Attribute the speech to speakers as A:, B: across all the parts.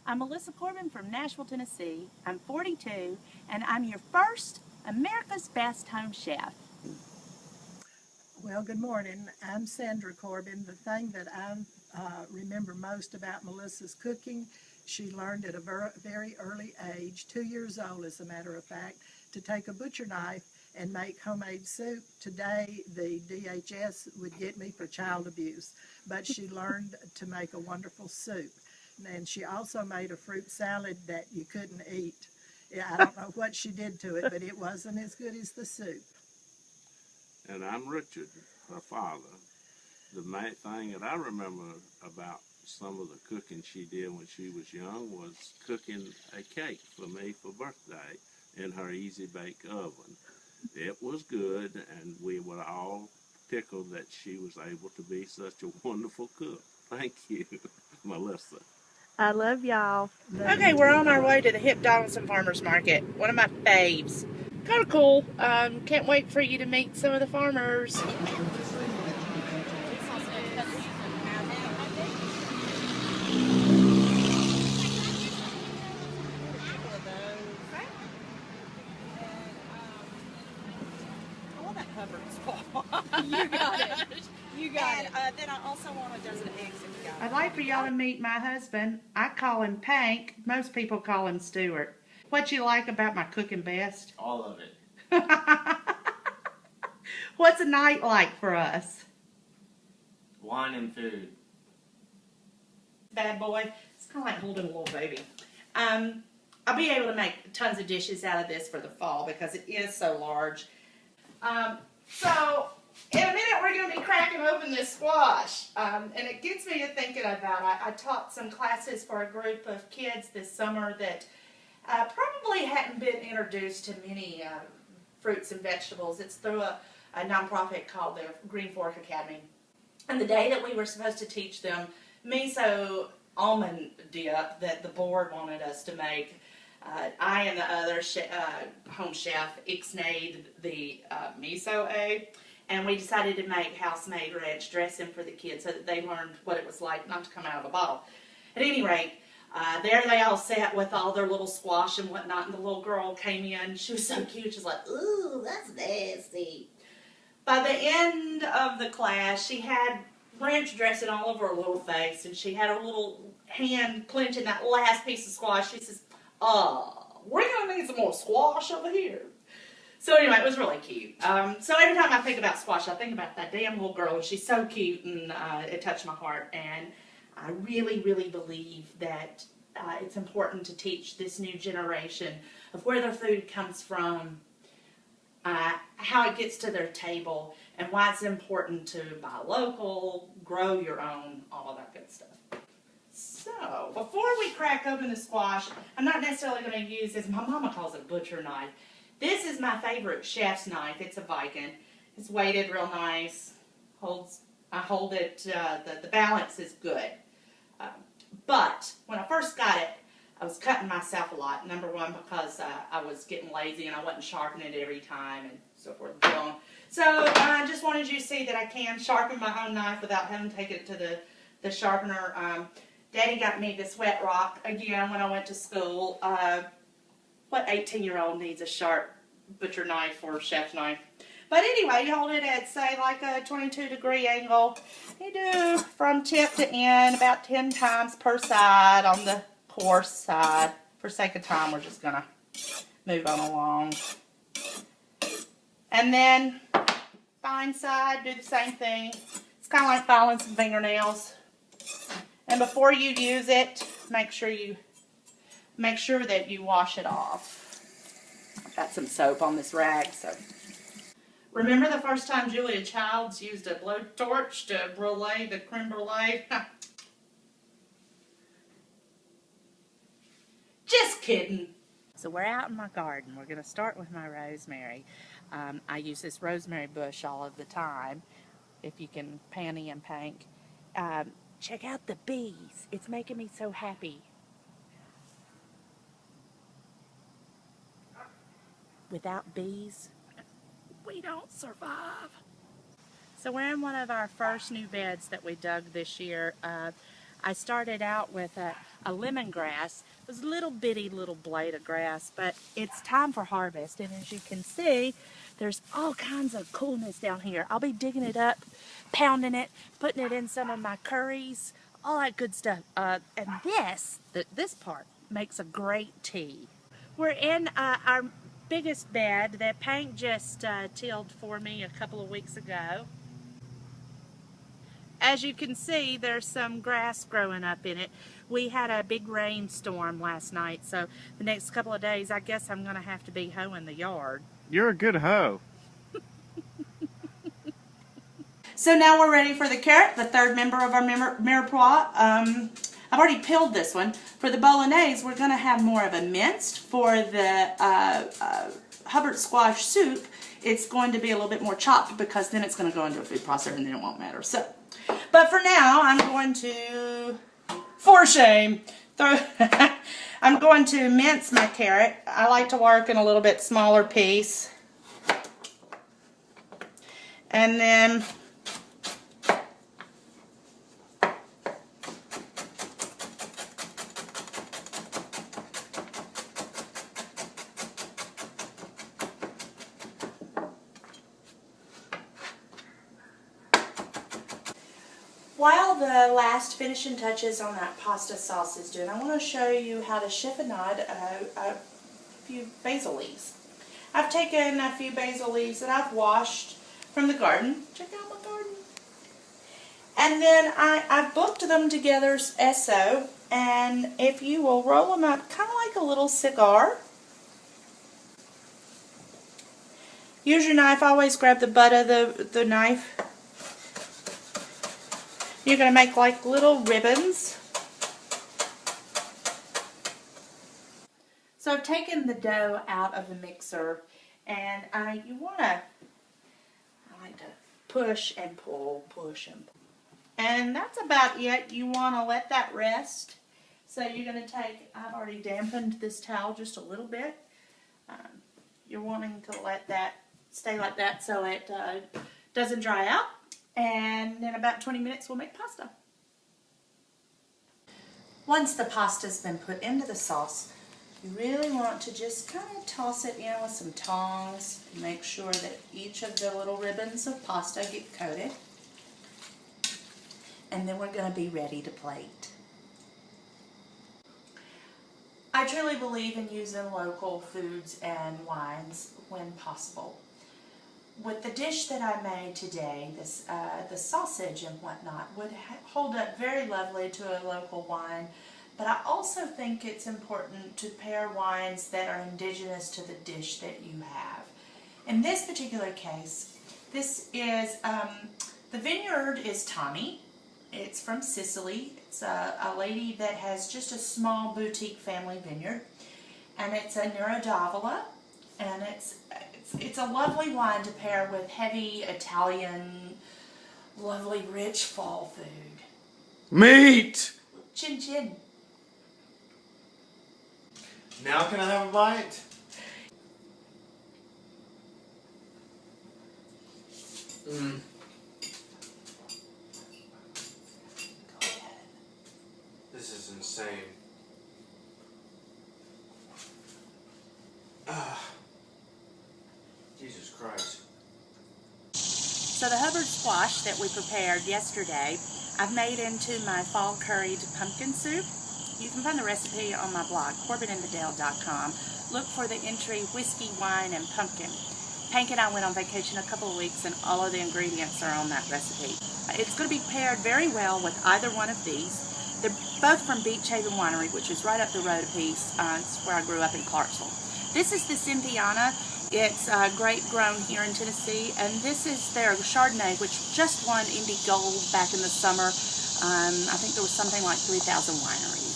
A: I'm Melissa Corbin from Nashville, Tennessee. I'm 42, and I'm your first America's Best Home Chef.
B: Well, good morning. I'm Sandra Corbin. The thing that I remember most about Melissa's cooking, she learned at a very early age, 2 years old as a matter of fact, to take a butcher knife and make homemade soup. Today, the DHS would get me for child abuse, but she learned to make a wonderful soup. And she also made a fruit salad that you couldn't eat. Yeah, I don't know what she did to it, but it wasn't as good as the soup.
C: And I'm Richard, her father. The main thing that I remember about some of the cooking she did when she was young was cooking a cake for me for birthday in her easy bake oven. It was good, and we were all tickled that she was able to be such a wonderful cook. Thank you, Melissa.
A: I love y'all. Okay, we're on our way to the Hip Donaldson Farmers Market. One of my faves. Kind of cool. Can't wait for you to meet some of the farmers.
D: You got it. You got it. Then I also want a dozen eggs if you got it.
A: I'd like for y'all to meet my husband. I call him Pank. Most people call him Stuart. What you like about my cooking best?
E: All of it.
A: What's a night like for us?
E: Wine and food.
A: Bad boy. It's kind of like holding a little baby. I'll be able to make tons of dishes out of this for the fall because it is so large. So in a minute we're going to be cracking open this squash. And it gets me to thinking about, I taught some classes for a group of kids this summer that probably hadn't been introduced to many fruits and vegetables. It's through a nonprofit called the Green Fork Academy. And the day that we were supposed to teach them miso almond dip that the board wanted us to make, I and the other home chef ixnayed the miso and we decided to make house-made ranch dressing for the kids so that they learned what it was like not to come out of a bottle. At any rate, there they all sat with all their little squash and whatnot, and the little girl came in. She was so cute. She was like, "Ooh, that's nasty." By the end of the class, she had ranch dressing all over her little face, and she had her little hand clenching that last piece of squash. She says, we're going to need some more squash over here. So anyway, it was really cute. So every time I think about squash, I think about that damn little girl. She's so cute, and it touched my heart. And I really, really believe that it's important to teach this new generation of where their food comes from, how it gets to their table, and why it's important to buy local, grow your own, all of that good stuff. So, before we crack open the squash, I'm not necessarily going to use this. My mama calls it a butcher knife. This is my favorite chef's knife. It's a Viking. It's weighted real nice. I hold it, the balance is good. But when I first got it, I was cutting myself a lot. Number one, because I was getting lazy and I wasn't sharpening it every time and so forth and so on. So I just wanted you to see that I can sharpen my own knife without having to take it to the sharpener. Daddy got me this wet rock again when I went to school. What 18-year-old needs a sharp butcher knife or chef's knife? But anyway, you hold it at, say, like a 22-degree angle. You do from tip to end about 10 times per side on the coarse side. For sake of time, we're just going to move on along. And then, fine side, do the same thing. It's kind of like filing some fingernails. And before you use it, make sure that you wash it off. I've got some soap on this rag, so. Remember the first time Julia Childs used a blowtorch to brulee the creme brulee? Just kidding. So we're out in my garden. We're going to start with my rosemary. I use this rosemary bush all of the time, if you can panty and pank. Check out the bees. It's making me so happy. Without bees, we don't survive. So we're in one of our first new beds that we dug this year. I started out with a lemongrass. It was a little bitty little blade of grass, but it's time for harvest. And as you can see, there's all kinds of coolness down here. I'll be digging it up, pounding it, putting it in some of my curries, all that good stuff. And this part makes a great tea. We're in our biggest bed that Paint just tilled for me a couple of weeks ago. As you can see, there's some grass growing up in it. We had a big rainstorm last night, so the next couple of days I guess I'm going to have to be hoeing the yard.
F: You're a good hoe.
A: So now we're ready for the carrot, the third member of our mirepoix. I've already peeled this one. For the bolognese, we're going to have more of a minced. For the Hubbard squash soup, it's going to be a little bit more chopped because then it's going to go into a food processor and then it won't matter. So, but for now, I'm going to, for shame, I'm going to mince my carrot. I like to work in a little bit smaller piece. And then while the last finishing touches on that pasta sauce is doing, I want to show you how to chiffonade a few basil leaves. I've taken a few basil leaves that I've washed from the garden. Check out my garden. And then I've booked them together so, and if you will roll them up kind of like a little cigar. Use your knife. Always grab the butt of the knife. You're going to make like little ribbons. So I've taken the dough out of the mixer, and I like to push and pull, push and pull. And that's about it. You want to let that rest. So you're going to take, I've already dampened this towel just a little bit. You're wanting to let that stay like that so it doesn't dry out. And in about 20 minutes we'll make pasta. Once the pasta's been put into the sauce, you really want to just kind of toss it in with some tongs. Make sure that each of the little ribbons of pasta get coated. And then we're going to be ready to plate. I truly believe in using local foods and wines when possible. With the dish that I made today, the sausage and whatnot would hold up very lovely to a local wine, but I also think it's important to pair wines that are indigenous to the dish that you have. In this particular case, this is, the vineyard is Tommy. It's from Sicily. It's a lady that has just a small boutique family vineyard, and it's a Nero d'Avola, and it's a lovely wine to pair with heavy Italian, lovely rich fall food.
F: Meat!
A: Chin chin.
E: Now can I have a bite?
A: Go ahead.
E: This is insane. Jesus Christ.
A: So the Hubbard squash that we prepared yesterday, I've made into my fall curried pumpkin soup. You can find the recipe on my blog, corbinandthedale.com. Look for the entry whiskey, wine, and pumpkin. Hank and I went on vacation a couple of weeks, and all of the ingredients are on that recipe. It's going to be paired very well with either one of these. They're both from Beach Haven Winery, which is right up the road a piece. It's where I grew up in Clarksville. This is the Cympiana. It's grape grown here in Tennessee, and this is their Chardonnay, which just won Indy Gold back in the summer. I think there was something like 3,000 wineries.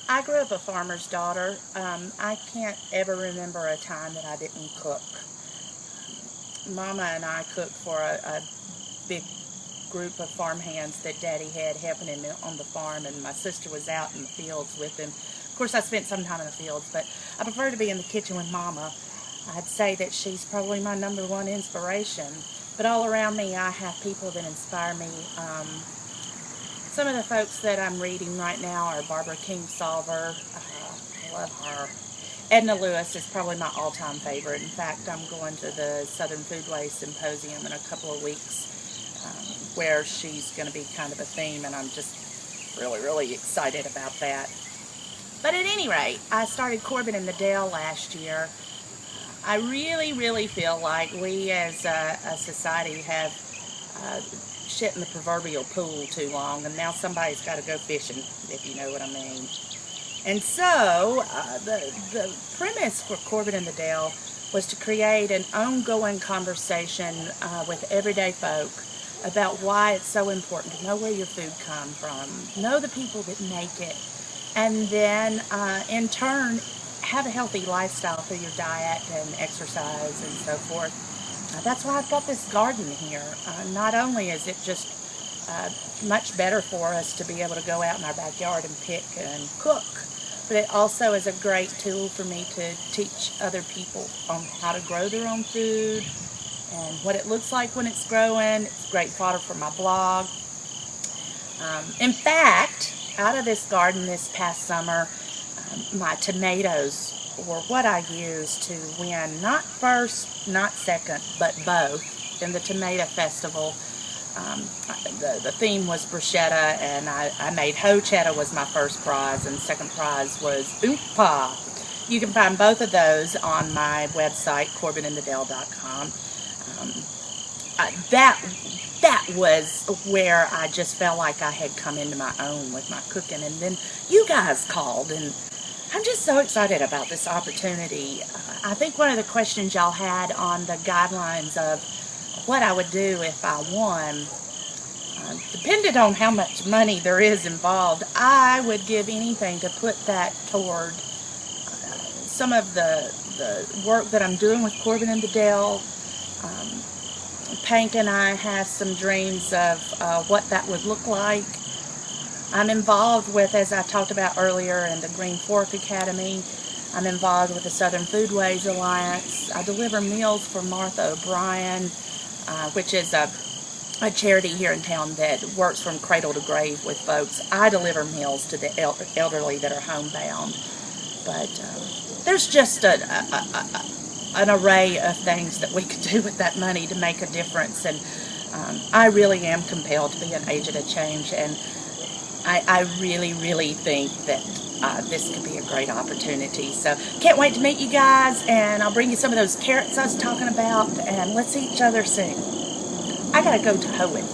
A: I grew up a farmer's daughter. I can't ever remember a time that I didn't cook. Mama and I cooked for a big group of farm hands that Daddy had helping him on the farm, and my sister was out in the fields with him Of course, I spent some time in the fields, but I prefer to be in the kitchen with Mama. I'd say that she's probably my #1 inspiration. But all around me, I have people that inspire me. Some of the folks that I'm reading right now are Barbara Kingsolver. I love her. Edna Lewis is probably my all-time favorite. In fact, I'm going to the Southern Foodway Symposium in a couple of weeks where she's going to be kind of a theme, and I'm just really, really excited about that. But at any rate, I started Corbin in the Dale last year. I really, really feel like we as a society have shit in the proverbial pool too long, and now somebody's got to go fishing, if you know what I mean. And so, the premise for Corbin in the Dale was to create an ongoing conversation with everyday folk about why it's so important to know where your food comes from, know the people that make it, and then in turn have a healthy lifestyle through your diet and exercise and so forth. That's why I've got this garden here. Not only is it just much better for us to be able to go out in our backyard and pick and cook, but it also is a great tool for me to teach other people on how to grow their own food and what it looks like when it's growing. It's great fodder for my blog. In fact, out of this garden this past summer, my tomatoes were what I used to win not first, not second, but both in the tomato festival. The theme was bruschetta, and I made ho cheddar was my first prize, and second prize was oompa. You can find both of those on my website, CorbinInTheDale.com. That was where I just felt like I had come into my own with my cooking, and then you guys called, and I'm just so excited about this opportunity. I think one of the questions y'all had on the guidelines of what I would do if I won depended on how much money there is involved. I would give anything to put that toward some of the work that I'm doing with Corbin in the Dale. Pank and I have some dreams of what that would look like. I'm involved with, as I talked about earlier, in the Green Fork Academy. I'm involved with the Southern Foodways Alliance. I deliver meals for Martha O'Brien, which is a charity here in town that works from cradle to grave with folks. I deliver meals to the elderly that are homebound. But there's just an array of things that we could do with that money to make a difference. And I really am compelled to be an agent of change, and I really, really think that this could be a great opportunity. So can't wait to meet you guys, and I'll bring you some of those carrots I was talking about, and let's see each other soon. I gotta go to hoeing.